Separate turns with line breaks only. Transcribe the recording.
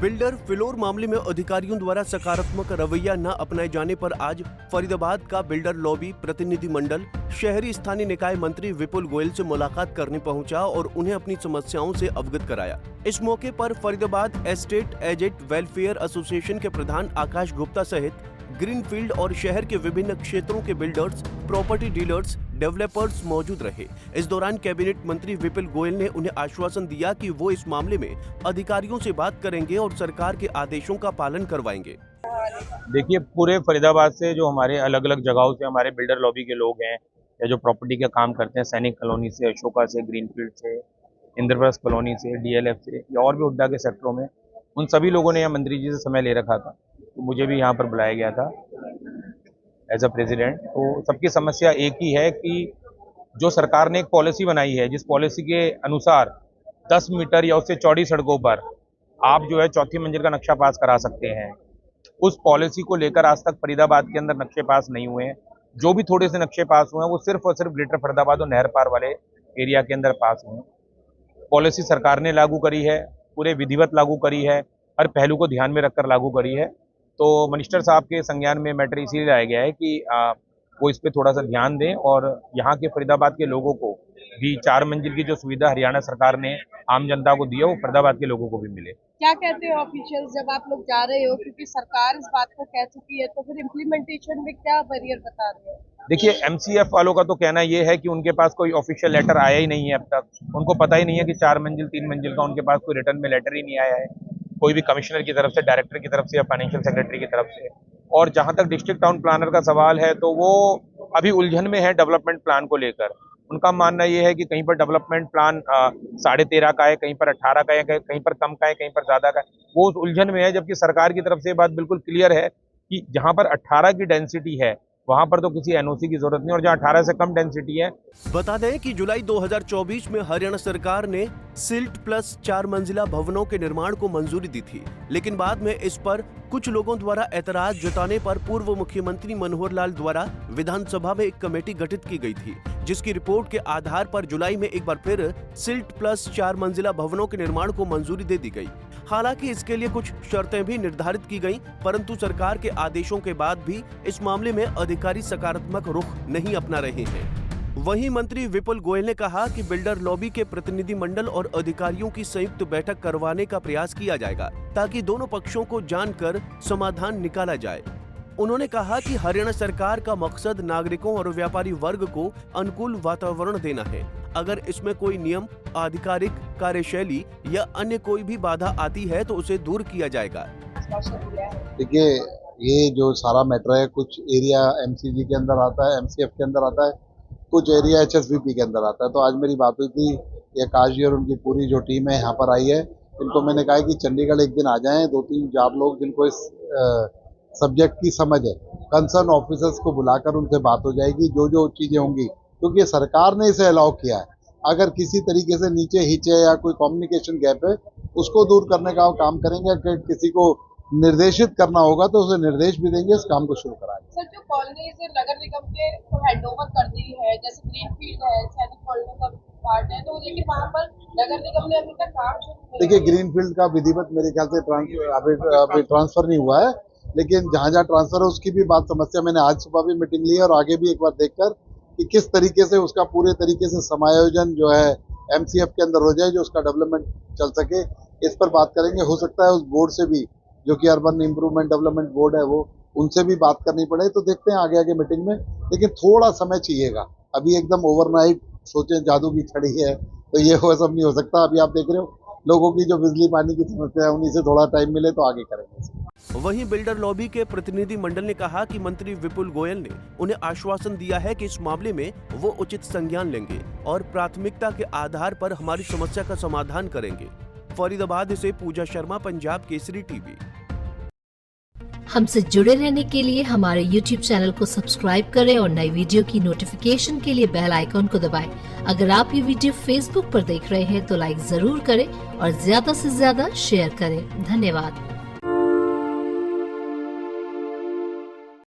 Builder floor मामले में अधिकारियों द्वारा सकारात्मक रवैया न अपनाए जाने पर आज फरीदाबाद का बिल्डर लॉबी प्रतिनिधि मंडल शहरी स्थानीय निकाय मंत्री विपुल गोयल से मुलाकात करने पहुंचा और उन्हें अपनी समस्याओं से अवगत कराया। इस मौके पर Faridabad estate agent welfare association के प्रधान आकाश गुप्ता सहित ग्रीनफील्ड और शहर के विभिन्न क्षेत्रों के बिल्डर्स, प्रॉपर्टी डीलर्स, डेवलपर्स मौजूद रहे। इस दौरान कैबिनेट मंत्री विपुल गोयल ने उन्हें आश्वासन दिया कि वो इस मामले में अधिकारियों से बात करेंगे और सरकार के आदेशों का पालन करवाएंगे।
देखिए, पूरे फरीदाबाद से जो हमारे अलग अलग जगहों से हमारे बिल्डर लॉबी के लोग हैं या जो प्रॉपर्टी का काम करते हैं, सैनिक कॉलोनी से, अशोका से, ग्रीनफील्ड से, इंद्रप्रस्थ कॉलोनी से, डीएलएफ से या और भी हुड्डा के सेक्टरों में, उन सभी लोगों ने यहाँ मंत्री जी से समय ले रखा था। तो मुझे भी यहाँ पर बुलाया गया था एज अ प्रेसिडेंट। तो सबकी समस्या एक ही है कि जो सरकार ने एक पॉलिसी बनाई है, जिस पॉलिसी के अनुसार 10 मीटर या उससे चौड़ी सड़कों पर आप जो है चौथी मंजिल का नक्शा पास करा सकते हैं, उस पॉलिसी को लेकर आज तक फरीदाबाद के अंदर नक्शे पास नहीं हुए हैं। जो भी थोड़े से नक्शे पास हुए हैं वो सिर्फ और सिर्फ ग्रेटर फरीदाबाद और नहर पार वाले एरिया के अंदर पास हुए हैं। पॉलिसी सरकार ने लागू करी है, पूरे विधिवत लागू करी है, हर पहलू को ध्यान में रखकर लागू करी है। तो मिनिस्टर साहब के संज्ञान में मैटर इसीलिए लाया गया है कि वो इस पे थोड़ा सा ध्यान दें और यहाँ के फरीदाबाद के लोगों को भी 4 मंजिल की जो सुविधा हरियाणा सरकार ने आम जनता को दी है वो फरीदाबाद के लोगों को भी मिले।
क्या कहते हो ऑफिशियल्स जब आप लोग जा रहे हो, क्योंकि सरकार इस बात को कह चुकी है, तो फिर इम्प्लीमेंटेशन में क्या बैरियर बता रहे हैं? देखिए,
एमसीएफ वालों का तो कहना ये है कि उनके पास कोई ऑफिशियल लेटर आया ही नहीं है अब तक। उनको पता ही नहीं है कि 4 मंजिल 3 मंजिल का उनके पास कोई रिटर्न में लेटर ही नहीं आया है, कोई भी कमिश्नर की तरफ से, डायरेक्टर की तरफ से या फाइनेंशियल सेक्रेटरी की तरफ से। और जहां तक डिस्ट्रिक्ट टाउन प्लानर का सवाल है तो वो अभी उलझन में है डेवलपमेंट प्लान को लेकर। उनका मानना ये है कि कहीं पर डेवलपमेंट प्लान 13.5 का है, कहीं पर 18 का है, कहीं पर कम का है, कहीं पर ज्यादा का है। वो उस उलझन में है, जबकि सरकार की तरफ से बात बिल्कुल क्लियर है कि जहां पर 18 की डेंसिटी है वहां पर तो किसी एनओसी की जरूरत नहीं, और जहां 18 से कम डेंसिटी है।
बता दें कि जुलाई 2024 में हरियाणा सरकार ने सिल्ट प्लस 4 मंजिला भवनों के निर्माण को मंजूरी दी थी, लेकिन बाद में इस पर कुछ लोगों द्वारा ऐतराज जताने पर पूर्व मुख्यमंत्री मनोहर लाल द्वारा विधानसभा में एक कमेटी गठित की गई थी, जिसकी रिपोर्ट के आधार पर जुलाई में एक बार फिर सिल्ट प्लस 4 मंजिला भवनों के निर्माण को मंजूरी दे दी गई। हालांकि इसके लिए कुछ शर्तें भी निर्धारित की गईं, परंतु सरकार के आदेशों के बाद भी इस मामले में अधिकारी सकारात्मक रुख नहीं अपना रहे हैं। वहीं मंत्री विपुल गोयल ने कहा कि बिल्डर लॉबी के प्रतिनिधि मंडल और अधिकारियों की संयुक्त बैठक करवाने का प्रयास किया जाएगा, ताकि दोनों पक्षों को जानकर समाधान निकाला जाए। उन्होंने कहा कि हरियाणा सरकार का मकसद नागरिकों और व्यापारी वर्ग को अनुकूल वातावरण देना है। अगर इसमें कोई नियम, आधिकारिक कार्यशैली या अन्य कोई भी बाधा आती है तो उसे दूर किया जाएगा।
देखिए, ये जो सारा मैटर है, कुछ एरिया एमसीजी के अंदर आता है, एमसीएफ के अंदर आता है, कुछ एरिया एचएसवीपी के अंदर आता है। तो आज मेरी बात हुई थी, ये आकाश जी और उनकी पूरी जो टीम है यहाँ पर आई है। इनको मैंने कहा कि चंडीगढ़ एक दिन आ जाएं, 2-3 आप लोग जिनको इस सब्जेक्ट की समझ है, कंसर्न ऑफिसर्स को बुलाकर उनसे बात हो जाएगी, जो जो चीजें होंगी, क्योंकि सरकार ने इसे अलाउ किया है। अगर किसी तरीके से नीचे हिचे या कोई कम्युनिकेशन गैप है, उसको दूर करने का काम करेंगे। अगर किसी को निर्देशित करना होगा तो उसे निर्देश भी देंगे, इस काम को शुरू कराएंगे।
सर, जो कॉलोनीज नगर निगम के हैंडओवर कर दी है, जैसे ग्रीनफील्ड है, सैनिक कॉलोनी का पार्ट है, तो लेकिन वहाँ पर नगर निगम ने अभी तक काम शुरू नहीं।
देखिए, ग्रीनफील्ड का विधिवत मेरे ख्याल से अभी ट्रांसफर नहीं हुआ है, लेकिन जहाँ जहाँ ट्रांसफर है उसकी भी बात समस्या मैंने आज सुबह भी मीटिंग ली है और आगे भी एक बार देखकर कि किस तरीके से उसका पूरे तरीके से समायोजन जो है एमसीएफ के अंदर हो जाए, जो उसका डेवलपमेंट चल सके, इस पर बात करेंगे। हो सकता है उस बोर्ड से भी, जो कि अर्बन इम्प्रूवमेंट डेवलपमेंट बोर्ड है, वो उनसे भी बात करनी पड़े। तो देखते हैं आगे आगे मीटिंग में, लेकिन थोड़ा समय चाहिएगा। अभी एकदम ओवरनाइट सोचे जादू की छड़ी है तो ये वो सब नहीं हो सकता। अभी आप देख रहे हो लोगों की जो बिजली पानी की समस्या है, उन्हीं से थोड़ा टाइम मिले तो आगे करेंगे।
वहीं बिल्डर लॉबी के प्रतिनिधि मंडल ने कहा कि मंत्री विपुल गोयल ने उन्हें आश्वासन दिया है कि इस मामले में वो उचित संज्ञान लेंगे और प्राथमिकता के आधार पर हमारी समस्या का समाधान करेंगे। फरीदाबाद से पूजा शर्मा, पंजाब केसरी टीवी।
हमसे जुड़े रहने के लिए हमारे YouTube चैनल को सब्सक्राइब करें और नई वीडियो की नोटिफिकेशन के लिए बेल आइकॉन को दबाएं। अगर आप ये वीडियो Facebook पर देख रहे हैं तो लाइक जरूर करें और ज्यादा से ज्यादा शेयर करें। धन्यवाद।